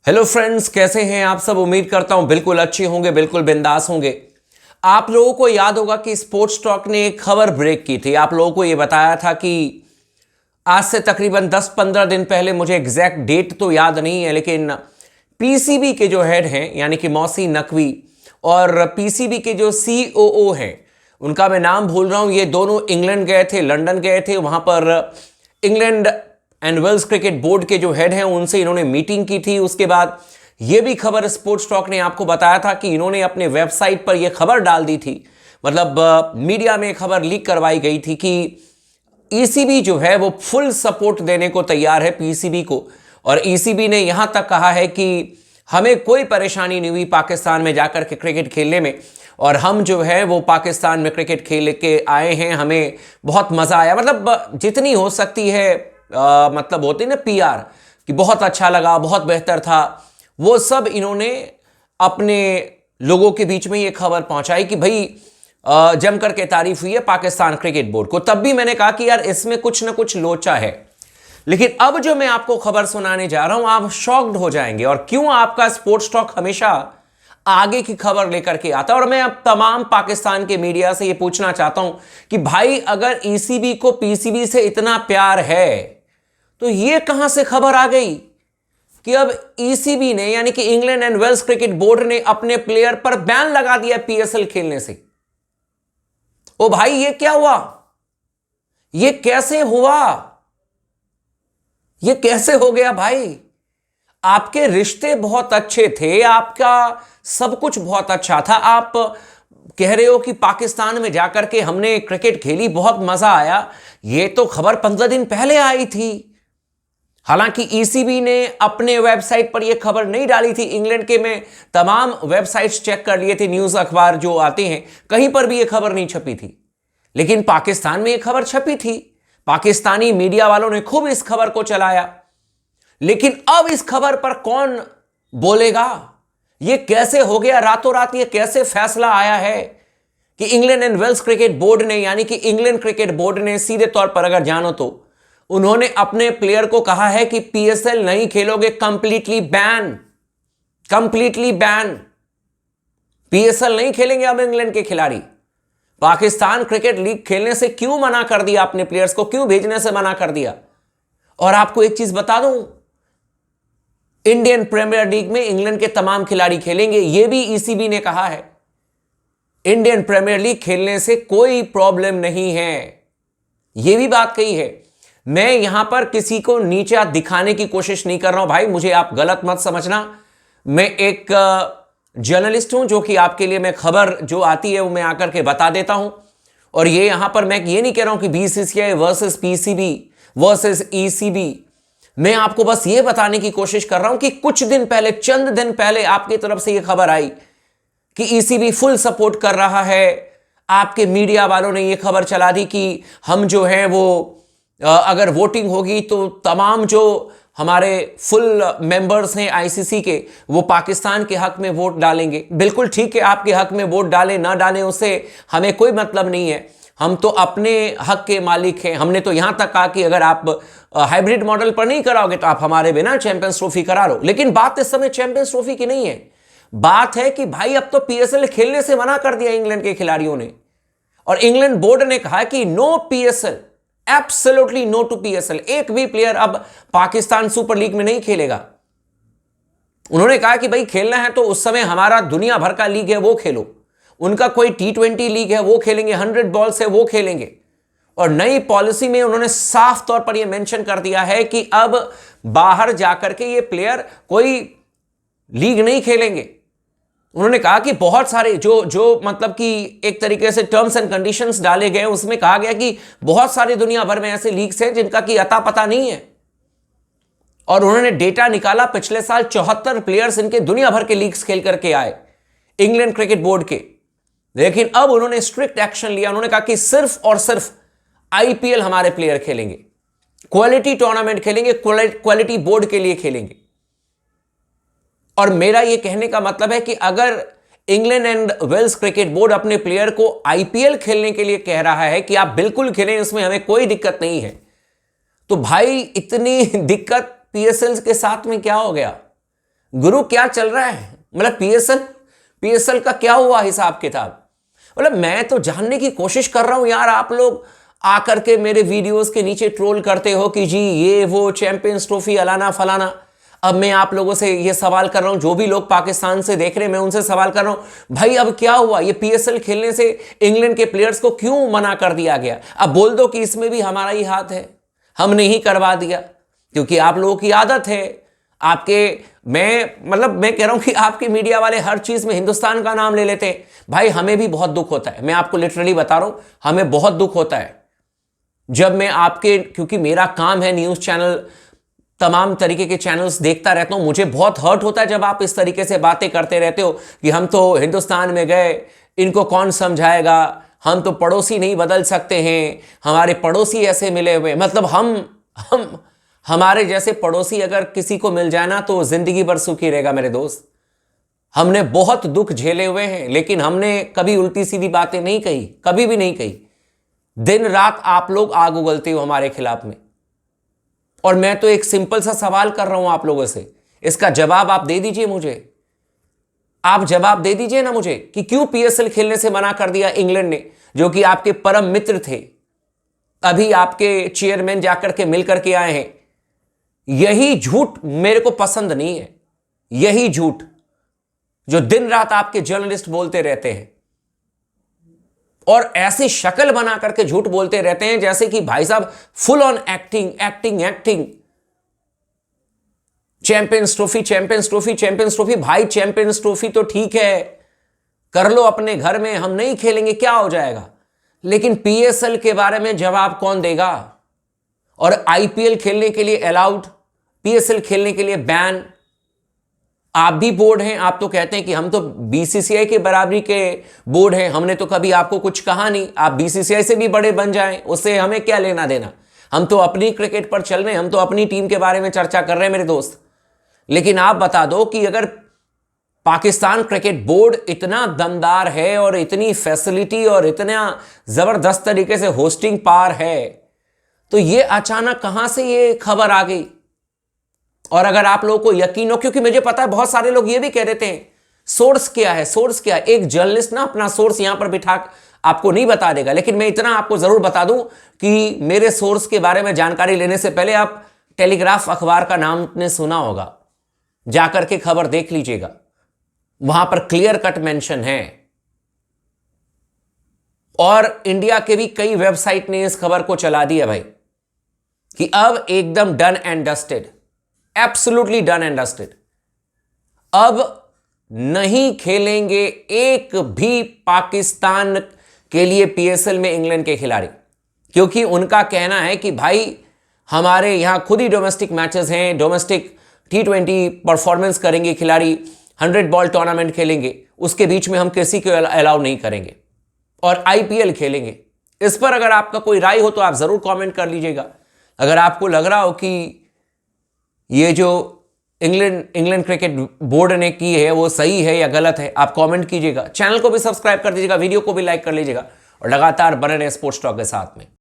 Hello friends, कैसे हैं आप सब। उम्मीद करता हूं बिल्कुल अच्छे होंगे, बिल्कुल बिंदास होंगे। आप लोगों को याद होगा कि स्पोर्ट्स टॉक ने एक खबर ब्रेक की थी। आप लोगों को यह बताया था कि आज से तकरीबन 10-15 दिन पहले, मुझे एग्जैक्ट डेट तो याद नहीं है, लेकिन पीसीबी के जो हेड हैं यानी कि मौसी नकवी और पीसीबी के जो सीओओ हैं, उनका मैं नाम भूल रहा हूं, ये दोनों इंग्लैंड गए थे, लंदन गए थे। वहां पर England and Wales cricket board के जो हेड हैं उनसे इन्होंने मीटिंग की थी। उसके बाद यह भी खबर स्पोर्ट्स टॉक ने आपको बताया था कि इन्होंने अपने वेबसाइट पर यह खबर डाल दी थी, मतलब मीडिया में खबर लीक करवाई गई थी कि ईसीबी जो है वो फुल सपोर्ट देने को तैयार है पीसीबी को। और ईसीबी ने यहां तक कहा है कि हमें कोई परेशानी नहीं हुई पाकिस्तान में जाकर के क्रिकेट खेलने में, और हम जो है वो पाकिस्तान में क्रिकेट खेल के आए हैं, हमें बहुत मजा आया। मतलब जितनी हो सकती है मतलब होती ना पीआर कि बहुत अच्छा लगा, बहुत बेहतर था, वो सब इन्होंने अपने लोगों के बीच में ये खबर पहुंचाई कि भाई जमकर के तारीफ हुई है पाकिस्तान क्रिकेट बोर्ड को। तब भी मैंने कहा कि यार इसमें कुछ ना कुछ लोचा है। लेकिन अब जो मैं आपको खबर सुनाने जा रहा हूं, आप शॉक्ड हो जाएंगे। और क्यों आपका स्पोर्ट्स टॉक हमेशा आगे की खबर लेकर के आता है। और मैं अब तमाम पाकिस्तान के मीडिया से यह पूछना चाहता हूं कि भाई अगर ईसीबी को पीसीबी से इतना प्यार है तो यह कहां से खबर आ गई कि अब ईसीबी ने यानी कि England and Wales cricket board ने अपने प्लेयर पर बैन लगा दिया पीएसएल खेलने से। ओ भाई, यह क्या हुआ? यह कैसे हुआ? यह कैसे हो गया भाई? आपके रिश्ते बहुत अच्छे थे, आपका सब कुछ बहुत अच्छा था। आप कह रहे हो कि पाकिस्तान में जाकर के हमने क्रिकेट खेली, बहुत मजा आया। यह तो खबर 15 दिन पहले आई थी। हालांकि ईसीबी ने अपने वेबसाइट पर यह खबर नहीं डाली थी। इंग्लैंड के मैं तमाम वेबसाइट्स चेक कर लिए थे, न्यूज अखबार जो आते हैं, कहीं पर भी यह खबर नहीं छपी थी। लेकिन पाकिस्तान में यह खबर छपी थी। पाकिस्तानी मीडिया वालों ने खूब इस खबर को चलाया। लेकिन अब इस खबर पर कौन बोलेगा? यह कैसे हो गया रातों रात? यह कैसे फैसला आया है कि England and Wales cricket board ने यानी कि इंग्लैंड क्रिकेट बोर्ड ने सीधे तौर पर अगर जानो तो उन्होंने अपने प्लेयर को कहा है कि पीएसएल नहीं खेलोगे, completely ban, completely ban. PSL नहीं खेलेंगे अब इंग्लैंड के खिलाड़ी। पाकिस्तान क्रिकेट लीग खेलने से क्यों मना कर दिया? अपने प्लेयर्स को क्यों भेजने से मना कर दिया? और आपको एक चीज बता दूं, इंडियन प्रीमियर लीग में इंग्लैंड के तमाम खिलाड़ी खेलेंगे, यह भी ईसीबी ने कहा है। इंडियन प्रीमियर लीग खेलने से कोई प्रॉब्लम नहीं है, यह भी बात कही है। मैं यहां पर किसी को नीचा दिखाने की कोशिश नहीं कर रहा हूं भाई, मुझे आप गलत मत समझना। मैं एक जर्नलिस्ट हूं जो कि आपके लिए मैं खबर जो आती है वो मैं आकर के बता देता हूं। और ये यहां पर मैं ये नहीं कह रहा हूं कि BCCI versus PCB versus ECB. मैं आपको बस ये बताने की कोशिश कर रहा हूं कि कुछ दिन पहले, चंद दिन पहले आपकी तरफ से यह खबर आई कि ईसीबी फुल सपोर्ट कर रहा है। आपके मीडिया वालों ने यह खबर चला दी कि हम जो है वो अगर वोटिंग होगी तो तमाम जो हमारे फुल मेंबर्स हैं आईसीसी के, वो पाकिस्तान के हक में वोट डालेंगे। बिल्कुल ठीक है, आपके हक में वोट डालें ना डालें उससे हमें कोई मतलब नहीं है। हम तो अपने हक के मालिक हैं। हमने तो यहां तक कहा कि अगर आप हाइब्रिड मॉडल पर नहीं कराओगे तो आप हमारे बिना चैंपियंस ट्रॉफी करा लो। लेकिन बात इस समय चैंपियंस ट्रॉफी की नहीं है। बात है कि भाई अब तो पीएसएल खेलने से मना कर दिया इंग्लैंड के खिलाड़ियों ने। और इंग्लैंड बोर्ड ने कहा कि no PSL, absolutely no to PSL. एक भी प्लेयर अब पाकिस्तान सुपर लीग में नहीं खेलेगा। उन्होंने कहा कि भाई खेलना है तो उस समय हमारा दुनिया भर का लीग है वो खेलो, उनका कोई T20 लीग है वो खेलेंगे, 100 बॉल्स है वो खेलेंगे। और नई पॉलिसी में उन्होंने साफ तौर पर यह मेंशन कर दिया है कि अब बाहर जाकर के ये प्लेयर कोई लीग नहीं खेलेंगे। उन्होंने कहा कि बहुत सारे जो मतलब कि एक तरीके से टर्म्स एंड कंडीशंस डाले गए, उसमें कहा गया कि बहुत सारे दुनिया भर में ऐसे लीग्स हैं जिनका कि अता पता नहीं है। और उन्होंने डेटा निकाला, पिछले साल 74 प्लेयर्स इनके दुनिया भर के लीग्स खेल करके आए इंग्लैंड क्रिकेट बोर्ड के। लेकिन अब उन्होंने स्ट्रिक्ट एक्शन लिया। उन्होंने कहा कि सिर्फ और सिर्फ आईपीएल हमारे प्लेयर खेलेंगे, क्वालिटी टूर्नामेंट खेलेंगे, क्वालिटी बोर्ड के लिए खेलेंगे। और मेरा यह कहने का मतलब है कि अगर England and Wales cricket board अपने प्लेयर को आईपीएल खेलने के लिए कह रहा है कि आप बिल्कुल खेलें, इसमें हमें कोई दिक्कत नहीं है, तो भाई इतनी दिक्कत पीएसएल के साथ में क्या हो गया? गुरु क्या चल रहा है, मतलब पीएसएल का क्या हुआ हिसाब किताब। मतलब मैं तो जानने की कोशिश कर रहा हूं यार, आप लोग आकर के मेरे वीडियोस के नीचे ट्रोल करते हो कि जी ये वो चैंपियंस ट्रॉफी अलाना फलाना। अब मैं आप लोगों से ये सवाल कर रहा हूं, जो भी लोग पाकिस्तान से देख रहे हैं मैं उनसे सवाल कर रहा हूं, भाई अब क्या हुआ, ये पीएसएल खेलने से इंग्लैंड के प्लेयर्स को क्यों मना कर दिया गया। अब बोल दो कि इसमें भी हमारा ही हाथ है, हमने ही करवा दिया, क्योंकि आप लोगों की आदत है मैं कह रहा हूं कि आपके मीडिया वाले हर चीज में हिंदुस्तान का नाम ले लेते हैं। भाई हमें भी बहुत दुख होता है, मैं आपको लिटरली बता रहा हूं, हमें बहुत दुख होता है जब मैं क्योंकि मेरा काम है न्यूज चैनल, तमाम तरीके के चैनल्स देखता रहता हूं, मुझे बहुत हर्ट होता है जब आप इस तरीके से बातें करते रहते हो कि हम तो हिंदुस्तान में गए, इनको कौन समझाएगा, हम तो पड़ोसी नहीं बदल सकते हैं, हमारे पड़ोसी ऐसे मिले हुए, मतलब हम हमारे जैसे पड़ोसी अगर किसी को मिल जाए ना तो जिंदगी भर सुखी रहेगा मेरे दोस्त। हमने बहुत दुख झेले हुए हैं, लेकिन हमने कभी उल्टी सीधी बातें नहीं कही, कभी भी नहीं कही। दिन रात आप लोग आग उगलते हो हमारे खिलाफ में, और मैं तो एक सिंपल सा सवाल कर रहा हूं आप लोगों से, इसका जवाब आप दे दीजिए मुझे। आप जवाब दे दीजिए ना मुझे कि क्यों पीएसएल खेलने से मना कर दिया इंग्लैंड ने, जो कि आपके परम मित्र थे, अभी आपके चेयरमैन जाकर के मिलकर के आए हैं। यही झूठ मेरे को पसंद नहीं है, यही झूठ जो दिन रात आपके जर्नलिस्ट बोलते रहते हैं, और ऐसी शक्ल बना करके झूठ बोलते रहते हैं जैसे कि भाई साहब full on acting acting acting. Champions trophy champions trophy champions trophy, भाई चैंपियंस ट्रॉफी तो ठीक है, कर लो अपने घर में, हम नहीं खेलेंगे, क्या हो जाएगा, लेकिन पीएसएल के बारे में जवाब कौन देगा। और आईपीएल खेलने के लिए अलाउड, पीएसएल खेलने के लिए बैन। आप भी बोर्ड हैं, आप तो कहते हैं कि हम तो बीसीसीआई के बराबरी के बोर्ड हैं, हमने तो कभी आपको कुछ कहा नहीं, आप बीसीसीआई से भी बड़े बन जाएं, उससे हमें क्या लेना देना, हम तो अपनी क्रिकेट पर चल रहे हैं, हम तो अपनी टीम के बारे में चर्चा कर रहे हैं मेरे दोस्त। लेकिन आप बता दो कि अगर पाकिस्तान क्रिकेट बोर्ड इतना दमदार है और इतनी फैसिलिटी और इतना जबरदस्त तरीके से होस्टिंग पावर है, तो ये अचानक कहां से ये खबर आ गई। और अगर आप लोगों को यकीन हो, क्योंकि मुझे पता है बहुत सारे लोग ये भी कह देते हैं सोर्स क्या है, सोर्स क्या है। एक जर्नलिस्ट ना अपना सोर्स यहां पर बिठा आपको नहीं बता देगा, लेकिन मैं इतना आपको जरूर बता दूं कि मेरे सोर्स के बारे में जानकारी लेने से पहले आप टेलीग्राफ अखबार का नाम आपने सुना होगा, जाकर के खबर देख लीजिएगा, वहां पर क्लियर कट मेंशन है। और इंडिया के भी कई वेबसाइट ने इस खबर को चला दिया भाई कि अब एकदम done and dusted, absolutely done and dusted, अब नहीं खेलेंगे एक भी पाकिस्तान के लिए पीएसएल में इंग्लैंड के खिलाड़ी, क्योंकि उनका कहना है कि भाई हमारे यहां खुद ही डोमेस्टिक मैचेस हैं, डोमेस्टिक T20 परफॉर्मेंस करेंगे खिलाड़ी, 100 बॉल टूर्नामेंट खेलेंगे, उसके बीच में हम किसी को अलाउ नहीं करेंगे, और आईपीएल खेलेंगे। इस पर अगर आपका कोई राय हो तो आप जरूर कमेंट कर लीजिएगा। अगर आपको लग रहा हो कि ये जो इंग्लैंड क्रिकेट बोर्ड ने की है वो सही है या गलत है, आप कमेंट कीजिएगा। चैनल को भी सब्सक्राइब कर दीजिएगा, वीडियो को भी लाइक कर लीजिएगा, और लगातार बने रहे स्पोर्ट्स टॉक के साथ में।